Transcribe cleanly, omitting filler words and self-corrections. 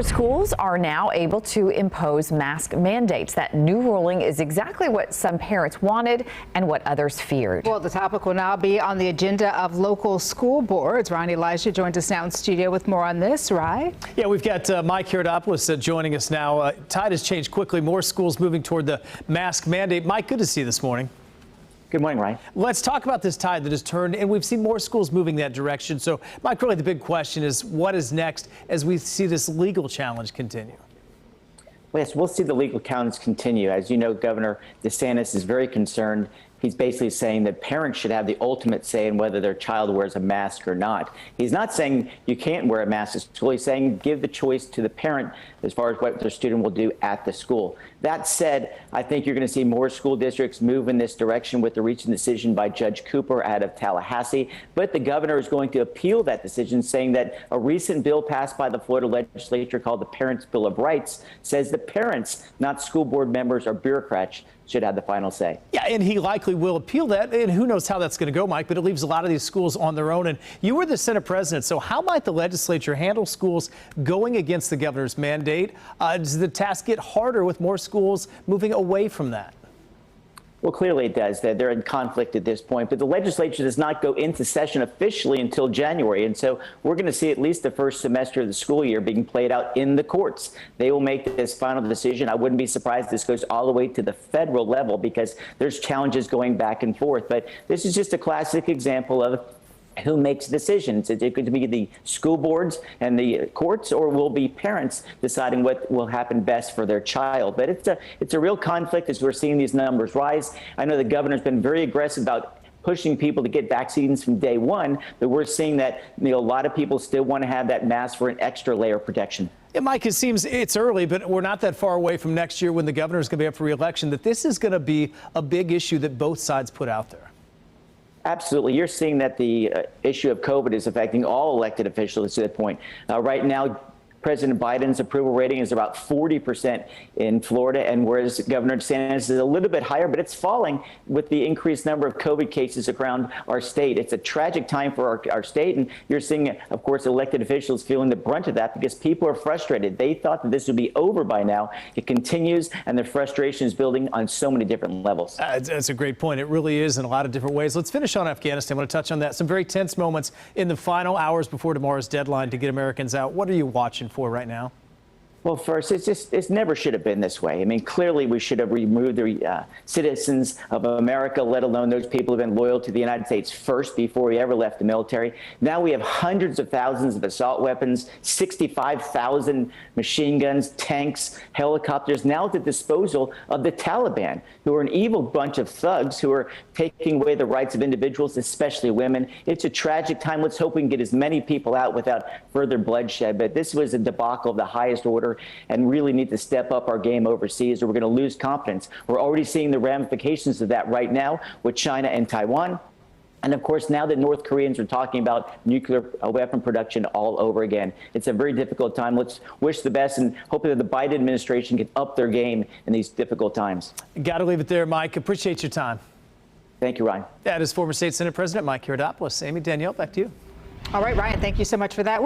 Schools are now able to impose mask mandates. That new ruling is exactly what some parents wanted and what others feared. Well, the topic will now be on the agenda of local school boards. Ryan Elijah joins us now in studio with more on this. Ryan? Yeah, we've got Mike Haridopolos joining us now. Tide has changed quickly. More schools moving toward the mask mandate. Mike, good to see you this morning. Good morning, Ryan. Let's talk about this tide that has turned, and we've seen more schools moving that direction. So, Mike, really the big question is what is next as we see this legal challenge continue? Well, yes, we'll see the legal challenge continue. As you know, Governor DeSantis is very concerned. He's basically saying that parents should have the ultimate say in whether their child wears a mask or not. He's not saying you can't wear a mask at school. He's saying give the choice to the parent as far as what their student will do at the school. That said, I think you're going to see more school districts move in this direction with the recent decision by Judge Cooper out of Tallahassee. But the governor is going to appeal that decision, saying that a recent bill passed by the Florida legislature called the Parents' Bill of Rights says the parents, not school board members or bureaucrats, should have the final say. Yeah, and he likely will appeal that, and who knows how that's going to go, Mike, but it leaves a lot of these schools on their own. And you were the Senate president, so how might the legislature handle schools going against the governor's mandate? Does the task get harder with more schools moving away from that? Well, clearly it does. They're in conflict at this point, but the legislature does not go into session officially until January. And so we're going to see at least the first semester of the school year being played out in the courts. They will make this final decision. I wouldn't be surprised if this goes all the way to the federal level because there's challenges going back and forth. But this is just a classic example of who makes decisions. It could be the school boards and the courts, or will be parents deciding what will happen best for their child. But it's a real conflict as we're seeing these numbers rise. I know the governor's been very aggressive about pushing people to get vaccines from day one, but we're seeing that a lot of people still want to have that mask for an extra layer of protection. Yeah, Mike, it seems it's early, but we're not that far away from next year when the governor is going to be up for re-election, that this is going to be a big issue that both sides put out there. Absolutely. You're seeing that the issue of COVID is affecting all elected officials to that point. Right now, President Biden's approval rating is about 40% in Florida, and whereas Governor DeSantis is a little bit higher, but it's falling with the increased number of COVID cases around our state. It's a tragic time for our state, and you're seeing, of course, elected officials feeling the brunt of that because people are frustrated. They thought that this would be over by now. It continues, and the frustration is building on so many different levels. That's a great point. It really is in a lot of different ways. Let's finish on Afghanistan. I want to touch on that. Some very tense moments in the final hours before tomorrow's deadline to get Americans out. What are you watching for right now? Well, first, it never should have been this way. I mean, clearly we should have removed the citizens of America, let alone those people who have been loyal to the United States first before we ever left the military. Now we have hundreds of thousands of assault weapons, 65,000 machine guns, tanks, helicopters, now at the disposal of the Taliban, who are an evil bunch of thugs who are taking away the rights of individuals, especially women. It's a tragic time. Let's hope we can get as many people out without further bloodshed. But this was a debacle of the highest order, and really need to step up our game overseas or we're going to lose confidence. We're already seeing the ramifications of that right now with China and Taiwan. And of course, now that North Koreans are talking about nuclear weapon production all over again. It's a very difficult time. Let's wish the best and hope that the Biden administration can up their game in these difficult times. Got to leave it there, Mike. Appreciate your time. Thank you, Ryan. That is former State Senate President Mike Haridopolos. Amy, Danielle, back to you. All right, Ryan, thank you so much for that.